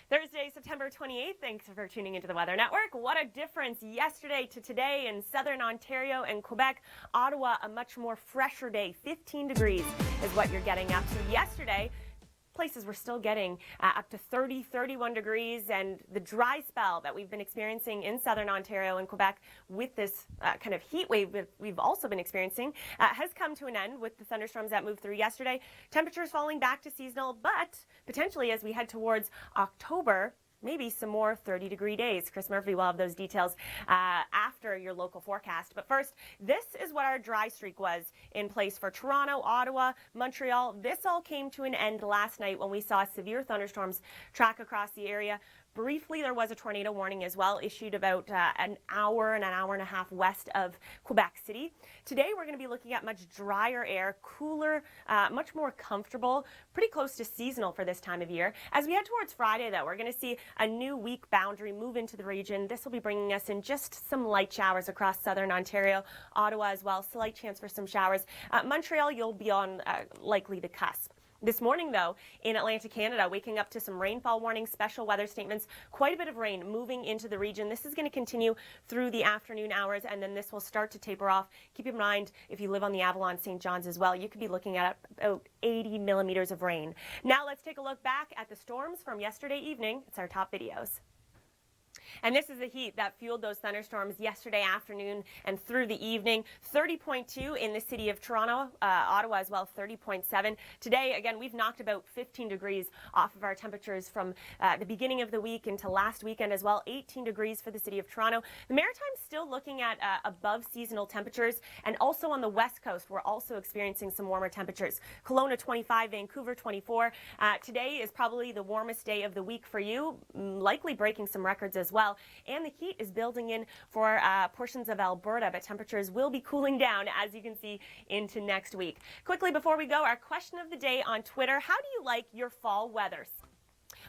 Thursday, September 28th. Thanks for tuning into the Weather Network. What a difference yesterday to today in southern Ontario and Quebec. Ottawa, a much more fresher day. 15 degrees is what you're getting up to. Yesterday, places were still getting up to 30, 31 degrees, and the dry spell that we've been experiencing in southern Ontario and Quebec with this kind of heat wave that we've also been experiencing has come to an end with the thunderstorms that moved through yesterday. Temperatures falling back to seasonal, but potentially as we head towards October, maybe some more 30-degree days. Chris Murphy will have those details after your local forecast. But first, this is what our dry streak was in place for Toronto, Ottawa, Montreal. This all came to an end last night when we saw severe thunderstorms track across the area. Briefly, there was a tornado warning as well, issued about an hour and a half west of Quebec City. Today, we're going to be looking at much drier air, cooler, much more comfortable, pretty close to seasonal for this time of year. As we head towards Friday, though, we're going to see a new week boundary move into the region. This will be bringing us in just some light showers across southern Ontario, Ottawa as well, slight chance for some showers. Montreal, you'll be on likely the cusp. This morning, though, in Atlantic Canada, waking up to some rainfall warnings, special weather statements, quite a bit of rain moving into the region. This is going to continue through the afternoon hours, and then this will start to taper off. Keep in mind, if you live on the Avalon St. John's as well, you could be looking at about 80 millimeters of rain. Now let's take a look back at the storms from yesterday evening. It's our top videos. And this is the heat that fueled those thunderstorms yesterday afternoon and through the evening. 30.2 in the city of Toronto, Ottawa as well, 30.7. Today, again, we've knocked about 15 degrees off of our temperatures from the beginning of the week into last weekend as well. 18 degrees for the city of Toronto. The Maritime's still looking at above seasonal temperatures, and also on the west coast, we're also experiencing some warmer temperatures. Kelowna 25, Vancouver 24. Today is probably the warmest day of the week for you, likely breaking some records as well. And the heat is building in for portions of Alberta, but temperatures will be cooling down, as you can see, into next week. Quickly before we go, our question of the day on Twitter: how do you like your fall weather?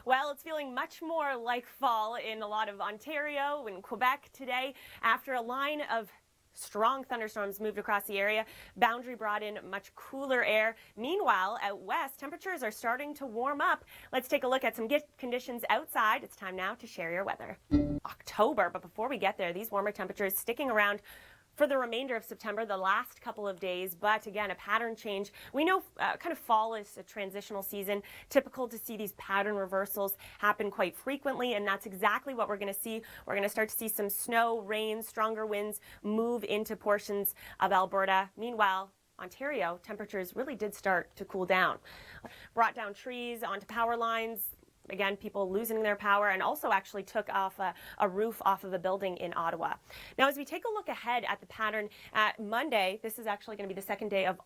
Well, it's feeling much more like fall in a lot of Ontario and Quebec today after a line of strong thunderstorms moved across the area. Boundary brought in much cooler air. Meanwhile, out west, temperatures are starting to warm up. Let's take a look at some conditions outside. It's time now to share your weather. October, but before we get there, these warmer temperatures sticking around for the remainder of September, the last couple of days, but again, a pattern change. We know kind of fall is a transitional season, typical to see these pattern reversals happen quite frequently, and that's exactly what we're going to see. We're going to start to see some snow, rain, stronger winds move into portions of Alberta. Meanwhile, Ontario, temperatures really did start to cool down. Brought down trees onto power lines. Again, people losing their power, and also actually took off a roof off of a building in Ottawa. Now, as we take a look ahead at the pattern, Monday, this is actually going to be the second day of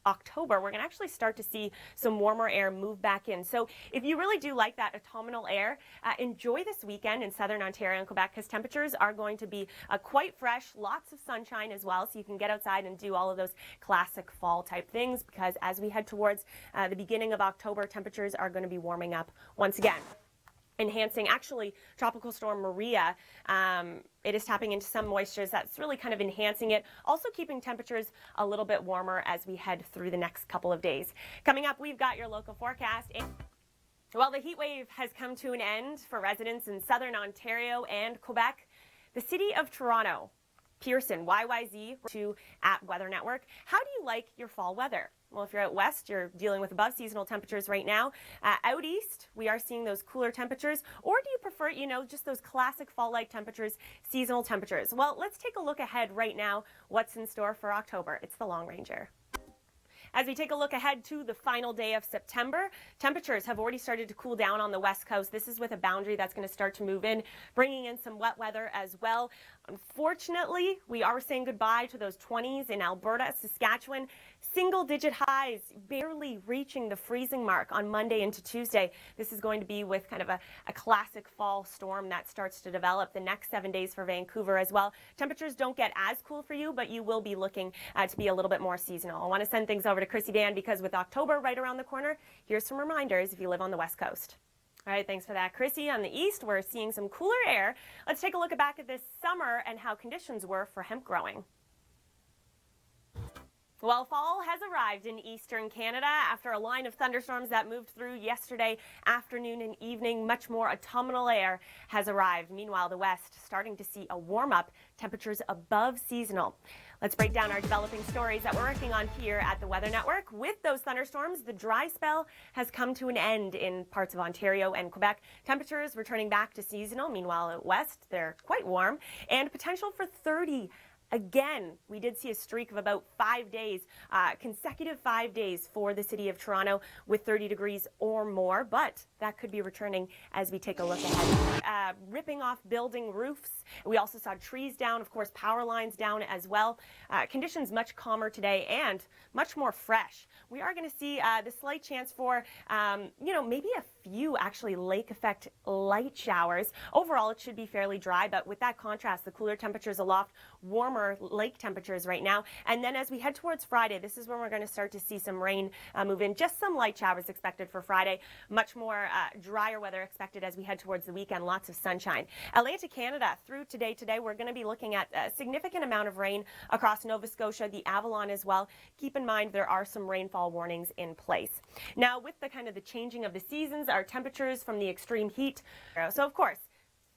October, we're going to actually start to see some warmer air move back in. So if you really do like that autumnal air, enjoy this weekend in southern Ontario and Quebec, because temperatures are going to be quite fresh, lots of sunshine as well, so you can get outside and do all of those classic fall type things, because as we head towards the beginning of October, temperatures are going to be warming up once again. Enhancing, actually, Tropical Storm Maria, it is tapping into some moisture that's really kind of enhancing it, also keeping temperatures a little bit warmer as we head through the next couple of days. Coming up, we've got your local forecast. Well, the heat wave has come to an end for residents in southern Ontario and Quebec. The city of Toronto, Pearson, YYZ, at Weather Network. How do you like your fall weather? Well, if you're out west, you're dealing with above seasonal temperatures right now. Out east, we are seeing those cooler temperatures. Or do you prefer, just those classic fall-like temperatures, seasonal temperatures? Well, let's take a look ahead right now. What's in store for October? It's the Long Ranger. As we take a look ahead to the final day of September, temperatures have already started to cool down on the west coast. This is with a boundary that's going to start to move in, bringing in some wet weather as well. Unfortunately, we are saying goodbye to those 20s in Alberta, Saskatchewan. Single-digit highs, barely reaching the freezing mark on Monday into Tuesday. This is going to be with kind of a classic fall storm that starts to develop the next 7 days for Vancouver as well. Temperatures don't get as cool for you, but you will be looking to be a little bit more seasonal. I want to send things over to Chrissy Dan, because with October right around the corner, here's some reminders if you live on the west coast. All right, thanks for that, Chrissy. On the east, we're seeing some cooler air. Let's take a look back at this summer and how conditions were for hemp growing. Well, fall has arrived in eastern Canada after a line of thunderstorms that moved through yesterday afternoon and evening. Much more autumnal air has arrived. Meanwhile, the west starting to see a warm up, temperatures above seasonal. Let's break down our developing stories that we're working on here at the Weather Network. With those thunderstorms, the dry spell has come to an end in parts of Ontario and Quebec. Temperatures returning back to seasonal. Meanwhile, out west, they're quite warm and potential for 30. Again, we did see a streak of about 5 days, consecutive 5 days for the city of Toronto with 30 degrees or more, but that could be returning as we take a look ahead. Ripping off building roofs. We also saw trees down, of course, power lines down as well. Conditions much calmer today and much more fresh. We are going to see the slight chance for, maybe a few actually lake effect light showers. Overall, it should be fairly dry, but with that contrast, the cooler temperatures aloft, warmer lake temperatures right now. And then as we head towards Friday, this is when we're going to start to see some rain move in. Just some light showers expected for Friday. Much more drier weather expected as we head towards the weekend. Lots of sunshine. Atlantic Canada through today, we're going to be looking at a significant amount of rain across Nova Scotia, the Avalon as well. Keep in mind there are some rainfall warnings in place. Now with the the changing of the seasons, our temperatures from the extreme heat. So of course,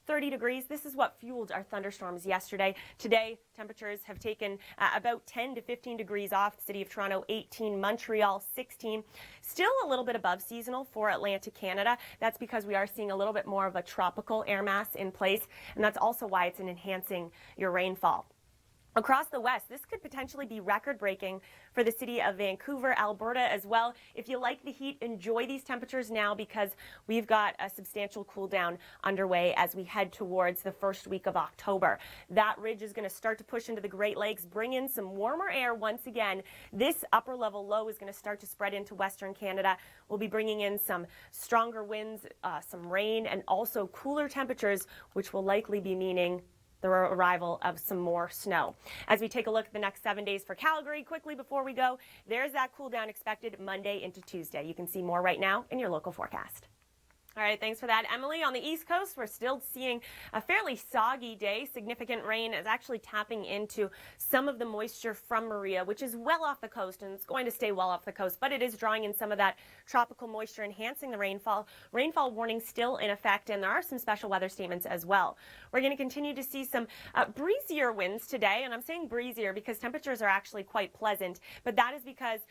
30 degrees. This is what fueled our thunderstorms yesterday. Today, temperatures have taken about 10 to 15 degrees off. City of Toronto, 18. Montreal, 16. Still a little bit above seasonal for Atlantic Canada. That's because we are seeing a little bit more of a tropical air mass in place, and that's also why it's enhancing your rainfall. Across the west, this could potentially be record-breaking for the city of Vancouver, Alberta as well. If you like the heat, enjoy these temperatures now because we've got a substantial cool down underway as we head towards the first week of October. That ridge is going to start to push into the Great Lakes, bring in some warmer air once again. This upper level low is going to start to spread into Western Canada. We'll be bringing in some stronger winds, some rain, and also cooler temperatures, which will likely be meaning the arrival of some more snow. As we take a look at the next 7 days for Calgary, quickly before we go, there's that cool down expected Monday into Tuesday. You can see more right now in your local forecast. All right, thanks for that, Emily. On the East Coast, we're still seeing a fairly soggy day. Significant rain is actually tapping into some of the moisture from Maria, which is well off the coast, and it's going to stay well off the coast, but it is drawing in some of that tropical moisture, enhancing the rainfall. Rainfall warning still in effect, and there are some special weather statements as well. We're going to continue to see some breezier winds today, and I'm saying breezier because temperatures are actually quite pleasant, but that is because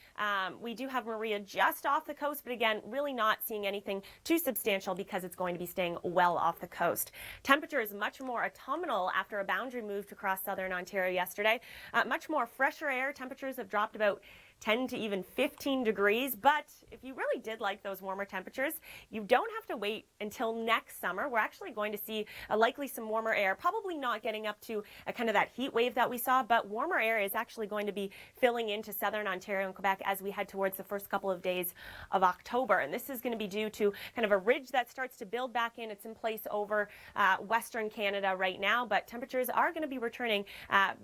we do have Maria just off the coast, but again, really not seeing anything too substantial because it's going to be staying well off the coast. Temperature is much more autumnal after a boundary moved across southern Ontario yesterday. Much more fresher air. Temperatures have dropped about 10 to even 15 degrees, but if you really did like those warmer temperatures, you don't have to wait until next summer. We're actually going to see likely some warmer air, probably not getting up to that heat wave that we saw, but warmer air is actually going to be filling into southern Ontario and Quebec as we head towards the first couple of days of October. And this is going to be due to a ridge that starts to build back in. It's in place over Western Canada right now, but temperatures are going to be returning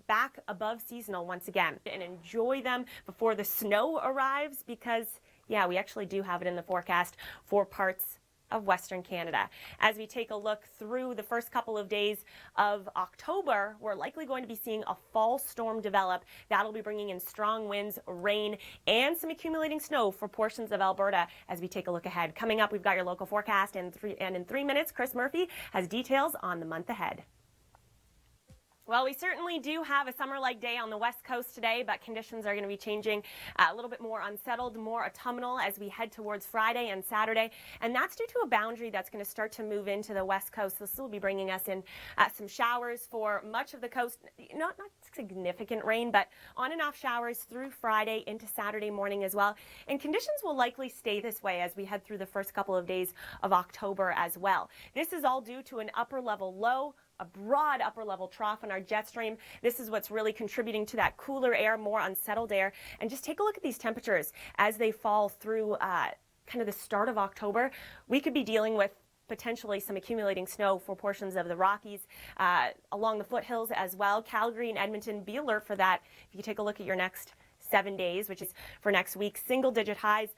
back above seasonal once again. And enjoy them before the snow arrives because, yeah, we actually do have it in the forecast for parts of Western Canada. As we take a look through the first couple of days of October, we're likely going to be seeing a fall storm develop. That'll be bringing in strong winds, rain, and some accumulating snow for portions of Alberta as we take a look ahead. Coming up, we've got your local forecast, and in 3 minutes, Chris Murphy has details on the month ahead. Well, we certainly do have a summer-like day on the west coast today, but conditions are going to be changing a little bit more unsettled, more autumnal as we head towards Friday and Saturday. And that's due to a boundary that's going to start to move into the west coast. This will be bringing us in some showers for much of the coast. Not significant rain, but on and off showers through Friday into Saturday morning as well. And conditions will likely stay this way as we head through the first couple of days of October as well. This is all due to an upper level low, a broad upper level trough on our jet stream. This is what's really contributing to that cooler air, more unsettled air. And just take a look at these temperatures as they fall through the start of October. We could be dealing with potentially some accumulating snow for portions of the Rockies, along the foothills as well. Calgary and Edmonton, be alert for that. If you take a look at your next 7 days, which is for next week, single-digit highs,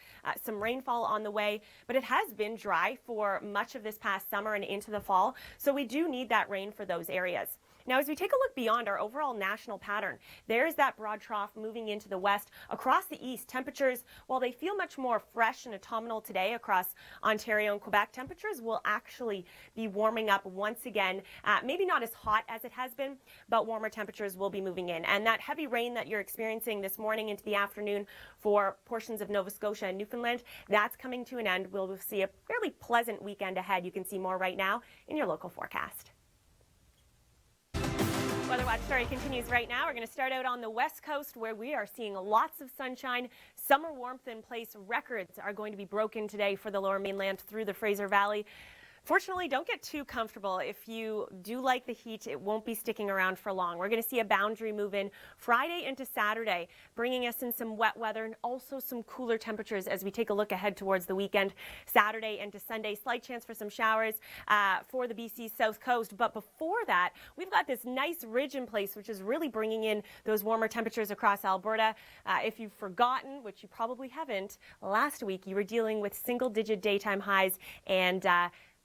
some rainfall on the way, but it has been dry for much of this past summer and into the fall, so we do need that rain for those areas. Now, as we take a look beyond our overall national pattern, there's that broad trough moving into the west. Across the east, temperatures, while they feel much more fresh and autumnal today across Ontario and Quebec, temperatures will actually be warming up once again. Maybe not as hot as it has been, but warmer temperatures will be moving in. And that heavy rain that you're experiencing this morning into the afternoon for portions of Nova Scotia and Newfoundland, that's coming to an end. We'll see a fairly pleasant weekend ahead. You can see more right now in your local forecast. Weather Watch story continues right now. We're going to start out on the west coast where we are seeing lots of sunshine. Summer warmth in place. Records are going to be broken today for the lower mainland through the Fraser Valley. Fortunately, don't get too comfortable. If you do like the heat, it won't be sticking around for long. We're going to see a boundary move in Friday into Saturday, bringing us in some wet weather and also some cooler temperatures as we take a look ahead towards the weekend. Saturday into Sunday, slight chance for some showers for the BC South Coast. But before that, we've got this nice ridge in place, which is really bringing in those warmer temperatures across Alberta. If you've forgotten, which you probably haven't, last week you were dealing with single-digit daytime highs and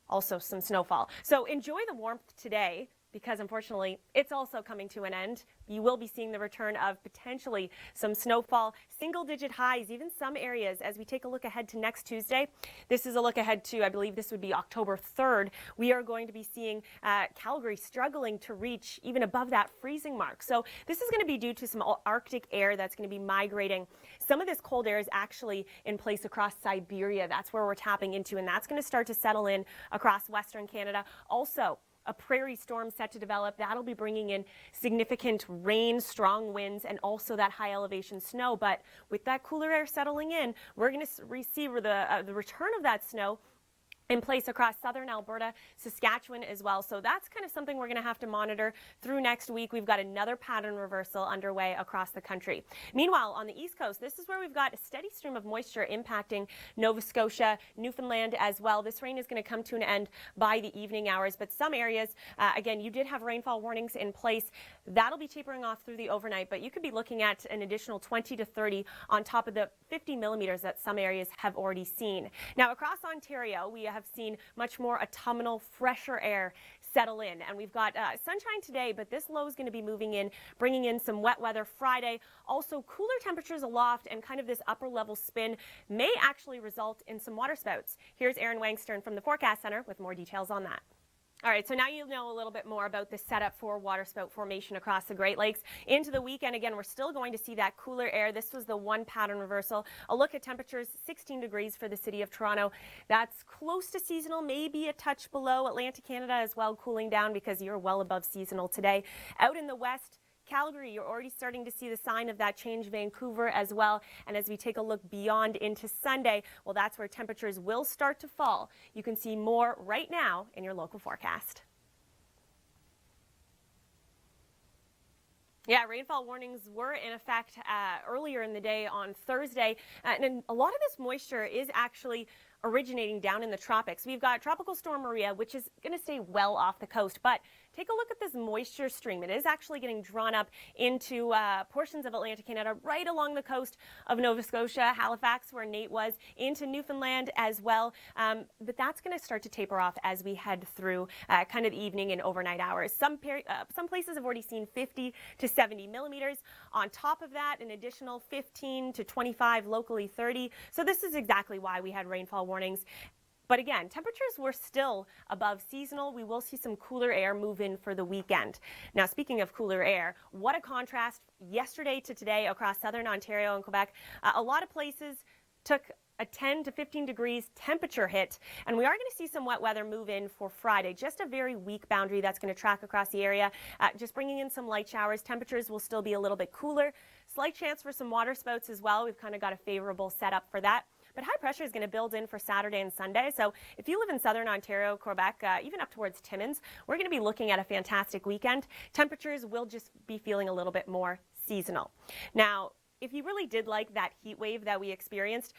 also some snowfall. So enjoy the warmth today because unfortunately it's also coming to an end. You will be seeing the return of potentially some snowfall, single-digit highs, even some areas as we take a look ahead to next Tuesday. This is a look ahead to, I believe this would be October 3rd. We are going to be seeing Calgary struggling to reach even above that freezing mark. So this is going to be due to some Arctic air that's going to be migrating. Some of this cold air is actually in place across Siberia. That's where we're tapping into, and that's going to start to settle in across Western Canada. Also, a prairie storm set to develop. That'll be bringing in significant rain, strong winds, and also that high elevation snow. But with that cooler air settling in, we're going to receive the return of that snow in place across southern Alberta, Saskatchewan as well. So that's kind of something we're going to have to monitor through next week. We've got another pattern reversal underway across the country. Meanwhile, on the east coast, this is where we've got a steady stream of moisture impacting Nova Scotia, Newfoundland as well. This rain is going to come to an end by the evening hours, but some areas, again, you did have rainfall warnings in place. That'll be tapering off through the overnight, but you could be looking at an additional 20 to 30 on top of the 50 millimeters that some areas have already seen. Now, across Ontario, we have seen much more autumnal, fresher air settle in. And we've got sunshine today, but this low is going to be moving in, bringing in some wet weather Friday. Also, cooler temperatures aloft and kind of this upper level spin may actually result in some water spouts. Here's Aaron Wangstern from the Forecast Center with more details on that. All right, so now you know a little bit more about the setup for waterspout formation across the Great Lakes. Into the weekend, again, we're still going to see that cooler air. This was the one pattern reversal. A look at temperatures, 16 degrees for the city of Toronto. That's close to seasonal, maybe a touch below. Atlantic Canada as well, cooling down because you're well above seasonal today. Out in the west, Calgary, you're already starting to see the sign of that change. Vancouver as well. And as we take a look beyond into Sunday, well, that's where temperatures will start to fall. You can see more right now in your local forecast. Yeah, rainfall warnings were in effect earlier in the day on Thursday. And a lot of this moisture is actually originating down in the tropics. We've got Tropical Storm Maria, which is going to stay well off the coast, but take a look at this moisture stream. It is actually getting drawn up into portions of Atlantic Canada right along the coast of Nova Scotia, Halifax, where Nate was, into Newfoundland as well. But that's going to start to taper off as we head through kind of the evening and overnight hours. Some places have already seen 50 to 70 millimeters. On top of that, an additional 15 to 25, locally 30. So this is exactly why we had rainfall warnings. But again, temperatures were still above seasonal. We will see some cooler air move in for the weekend. Now, speaking of cooler air, what a contrast yesterday to today across southern Ontario and Quebec. A lot of places took a 10 to 15 degrees temperature hit, and we are going to see some wet weather move in for Friday. Just a very weak boundary that's going to track across the area, just bringing in some light showers. Temperatures will still be a little bit cooler. Slight chance for some water spouts as well. We've kind of got a favorable setup for that. But high pressure is going to build in for Saturday and Sunday. So if you live in southern Ontario, Quebec, even up towards Timmins, we're going to be looking at a fantastic weekend. Temperatures will just be feeling a little bit more seasonal. Now, if you really did like that heat wave that we experienced,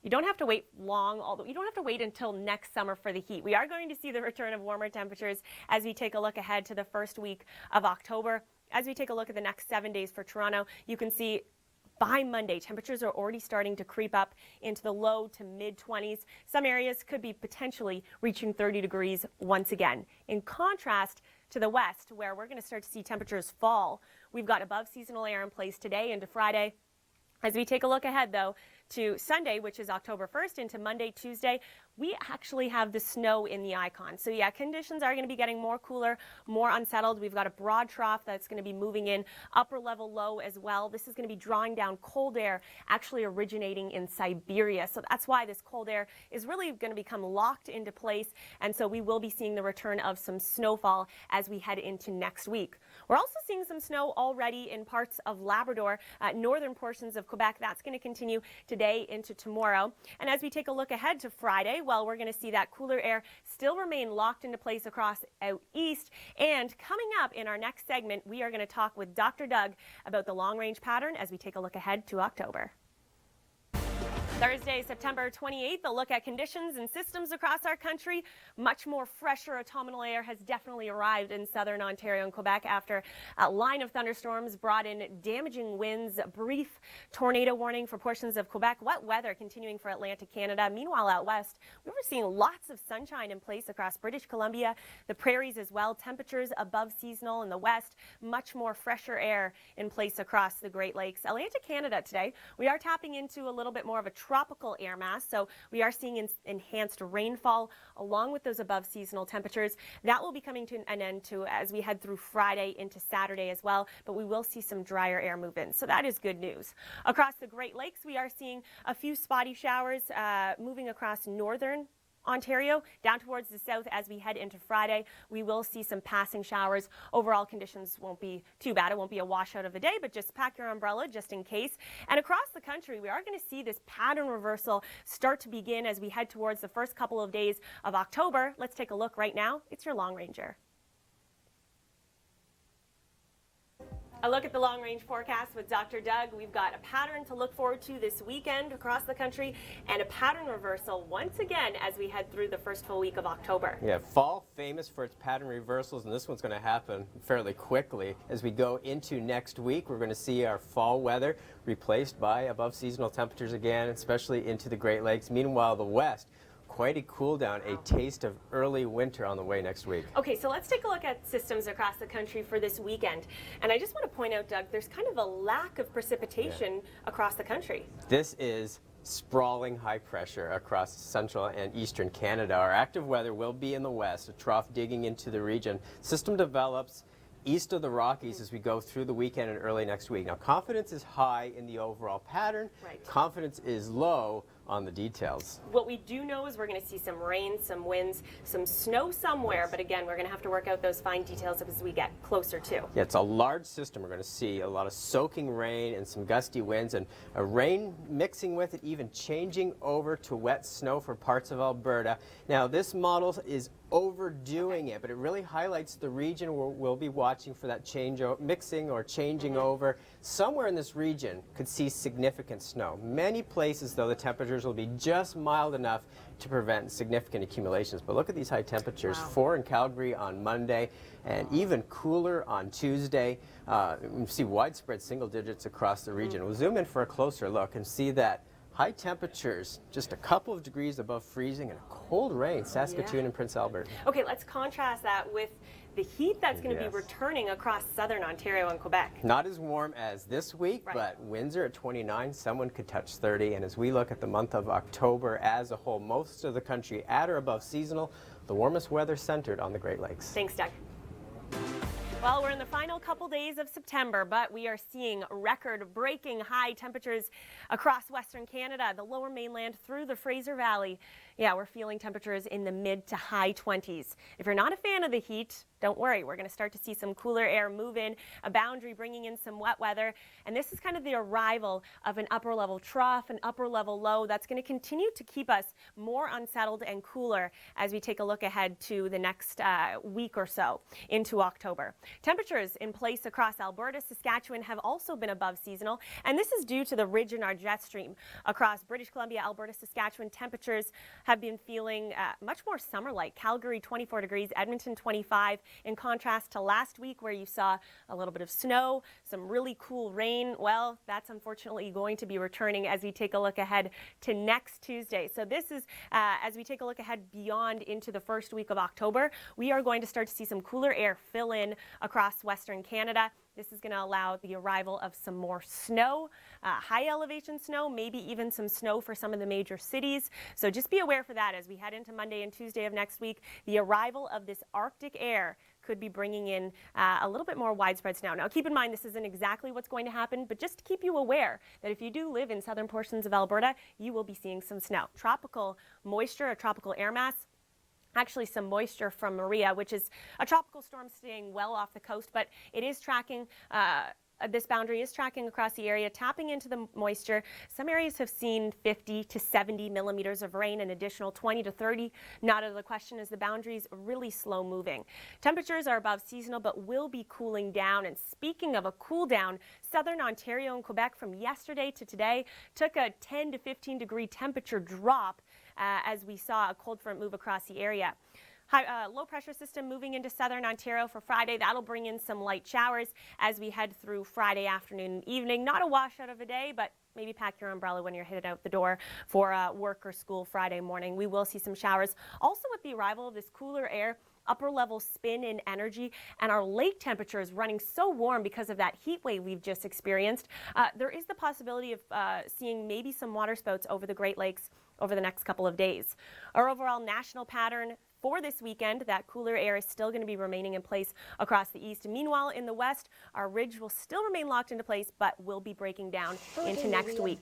you don't have to wait long, although you don't have to wait until next summer for the heat. We are going to see the return of warmer temperatures as we take a look ahead to the first week of October. As we take a look at the next 7 days for Toronto, you can see by Monday, temperatures are already starting to creep up into the low to mid 20s. Some areas could be potentially reaching 30 degrees once again. In contrast, to the west, where we're going to start to see temperatures fall. We've got above seasonal air in place today into Friday. As we take a look ahead, though, to Sunday, which is October 1st, into Monday, Tuesday, we actually have the snow in the icon. So yeah, conditions are going to be getting more cooler, more unsettled. We've got a broad trough that's going to be moving in, upper level low as well. This is going to be drawing down cold air, actually originating in Siberia. So that's why this cold air is really going to become locked into place. And so we will be seeing the return of some snowfall as we head into next week. We're also seeing some snow already in parts of Labrador, northern portions of Quebec. That's going to continue today into tomorrow. And as we take a look ahead to Friday, well, we're going to see that cooler air still remain locked into place across out east. And coming up in our next segment, we are going to talk with Dr. Doug about the long-range pattern as we take a look ahead to October. Thursday, September 28th, a look at conditions and systems across our country. Much more fresher autumnal air has definitely arrived in southern Ontario and Quebec after a line of thunderstorms brought in damaging winds, brief tornado warning for portions of Quebec, wet weather continuing for Atlantic Canada. Meanwhile, out west, we were seeing lots of sunshine in place across British Columbia, the prairies as well. Temperatures above seasonal in the west, much more fresher air in place across the Great Lakes. Atlantic Canada today, we are tapping into a little bit more of a tropical air mass, so we are seeing enhanced rainfall along with those above seasonal temperatures. That will be coming to an end too as we head through Friday into Saturday as well, but we will see some drier air move in, so that is good news. Across the Great Lakes, we are seeing a few spotty showers moving across northern Ontario down towards the south as we head into Friday. We will see some passing showers. Overall conditions won't be too bad. It won't be a washout of the day, but just pack your umbrella just in case. And across the country, we are going to see this pattern reversal start to begin as we head towards the first couple of days of October. Let's take a look right now. It's your Long Ranger. A look at the long-range forecast with Dr. Doug. We've got a pattern to look forward to this weekend across the country and a pattern reversal once again as we head through the first full week of October. Yeah, fall famous for its pattern reversals, and this one's going to happen fairly quickly. As we go into next week, we're going to see our fall weather replaced by above seasonal temperatures again, especially into the Great Lakes. Meanwhile, the west, quite a cool down, a taste of early winter on the way next week. Okay, so let's take a look at systems across the country for this weekend. And I just want to point out, Doug, there's kind of a lack of precipitation across the country. This is sprawling high pressure across central and eastern Canada. Our active weather will be in the west, a trough digging into the region. System develops east of the Rockies as we go through the weekend and early next week. Now, confidence is high in the overall pattern. Right. Confidence is low on the details. What we do know is we're going to see some rain, some winds, some snow somewhere, but again, we're going to have to work out those fine details as we get closer to. Yeah, it's a large system. We're going to see a lot of soaking rain and some gusty winds, and a rain mixing with it, even changing over to wet snow for parts of Alberta. Now, this model is overdoing it, but it really highlights the region where we'll be watching for that mixing or changing over. Somewhere in this region could see significant snow. Many places, though, the temperatures will be just mild enough to prevent significant accumulations. But look at these high temperatures. Wow. 4 in Calgary on Monday, and even cooler on Tuesday. We see widespread single digits across the region. We'll zoom in for a closer look and see that high temperatures, just a couple of degrees above freezing, and a cold rain, Saskatoon and Prince Albert. Okay, let's contrast that with the heat that's going to be returning across southern Ontario and Quebec. Not as warm as this week, but Windsor at 29, someone could touch 30. And as we look at the month of October as a whole, most of the country at or above seasonal, the warmest weather centered on the Great Lakes. Thanks, Doug. Well, we're in the final couple days of September, but we are seeing record-breaking high temperatures across Western Canada, the lower mainland through the Fraser Valley. Yeah, we're feeling temperatures in the mid to high 20s. If you're not a fan of the heat, don't worry. We're going to start to see some cooler air move in, a boundary bringing in some wet weather. And this is kind of the arrival of an upper level trough, an upper level low that's going to continue to keep us more unsettled and cooler as we take a look ahead to the next week or so into October. Temperatures in place across Alberta, Saskatchewan have also been above seasonal, and this is due to the ridge in our jet stream. Across British Columbia, Alberta, Saskatchewan, temperatures have been feeling much more summer-like. Calgary 24 degrees, Edmonton 25, in contrast to last week where you saw a little bit of snow, some really cool rain. Well, that's unfortunately going to be returning as we take a look ahead to next Tuesday. So this is as we take a look ahead beyond into the first week of October, we are going to start to see some cooler air fill in across Western Canada. This is going to allow the arrival of some more snow, high elevation snow, maybe even some snow for some of the major cities. So just be aware for that as we head into Monday and Tuesday of next week. The arrival of this Arctic air could be bringing in a little bit more widespread snow. Now keep in mind this isn't exactly what's going to happen, but just to keep you aware that if you do live in southern portions of Alberta, you will be seeing some snow. Tropical moisture, a tropical air mass. Actually some moisture from Maria, which is a tropical storm staying well off the coast, but it is tracking, this boundary is tracking across the area, tapping into the moisture. Some areas have seen 50 to 70 millimeters of rain, an additional 20 to 30. Not out of the question as the boundary's really slow moving. Temperatures are above seasonal, but will be cooling down. And speaking of a cool down, southern Ontario and Quebec from yesterday to today took a 10 to 15 degree temperature drop as we saw a cold front move across the area. Low pressure system moving into southern Ontario for Friday. That'll bring in some light showers as we head through Friday afternoon and evening. Not a washout of a day, but maybe pack your umbrella when you're headed out the door for work or school Friday morning. We will see some showers. Also with the arrival of this cooler air, upper level spin in energy, and our lake temperatures running so warm because of that heat wave we've just experienced, there is the possibility of seeing maybe some water spouts over the Great Lakes over the next couple of days. Our overall national pattern for this weekend, that cooler air is still going to be remaining in place across the east. Meanwhile, in the west, our ridge will still remain locked into place, but will be breaking down into next week.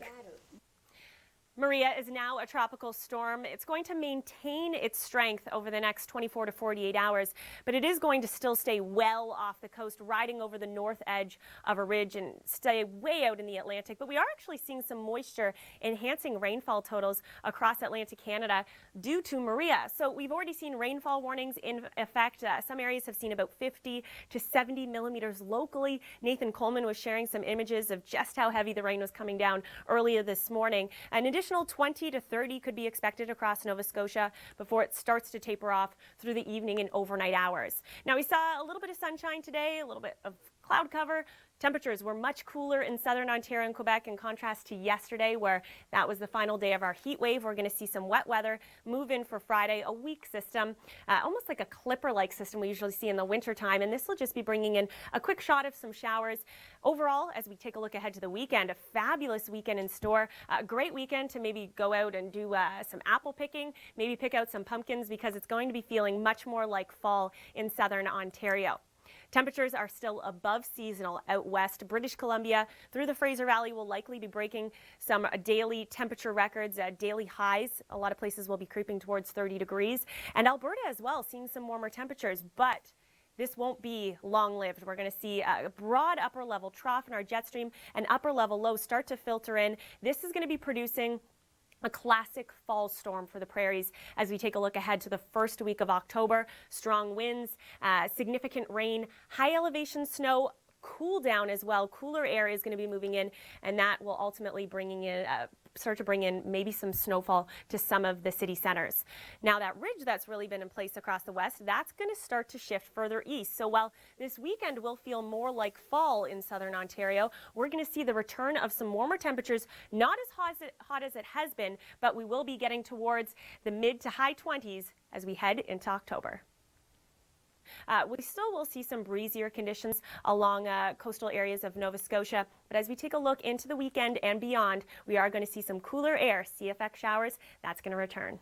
Maria is now a tropical storm. It's going to maintain its strength over the next 24 to 48 hours, but it is going to still stay well off the coast, riding over the north edge of a ridge and stay way out in the Atlantic. But we are actually seeing some moisture enhancing rainfall totals across Atlantic Canada due to Maria. So we've already seen rainfall warnings in effect. Some areas have seen about 50 to 70 millimeters locally. Nathan Coleman was sharing some images of just how heavy the rain was coming down earlier this morning. In addition, 20 to 30 could be expected across Nova Scotia before it starts to taper off through the evening and overnight hours. Now we saw a little bit of sunshine today, a little bit of cloud cover. Temperatures were much cooler in southern Ontario and Quebec in contrast to yesterday where that was the final day of our heat wave. We're going to see some wet weather move in for Friday, a weak system, almost like a clipper-like system we usually see in the wintertime, and this will just be bringing in a quick shot of some showers. Overall, as we take a look ahead to the weekend, a fabulous weekend in store, a great weekend to maybe go out and do some apple picking, maybe pick out some pumpkins because it's going to be feeling much more like fall in southern Ontario. Temperatures are still above seasonal out west. British Columbia through the Fraser Valley will likely be breaking some daily temperature records, daily highs. A lot of places will be creeping towards 30 degrees. And Alberta as well, seeing some warmer temperatures, but this won't be long-lived. We're going to see a broad upper level trough in our jet stream and upper level low start to filter in. This is going to be producing a classic fall storm for the prairies as we take a look ahead to the first week of October. Strong winds, significant rain, high elevation snow, cool down as well. Cooler air is going to be moving in, and that will ultimately start to bring in maybe some snowfall to some of the city centers. Now that ridge that's really been in place across the west, that's going to start to shift further east. So while this weekend will feel more like fall in southern Ontario, we're going to see the return of some warmer temperatures, not as hot as it has been, but we will be getting towards the mid to high 20s as we head into October. We still will see some breezier conditions along coastal areas of Nova Scotia, but as we take a look into the weekend and beyond, we are going to see some cooler air, CFX showers, that's going to return.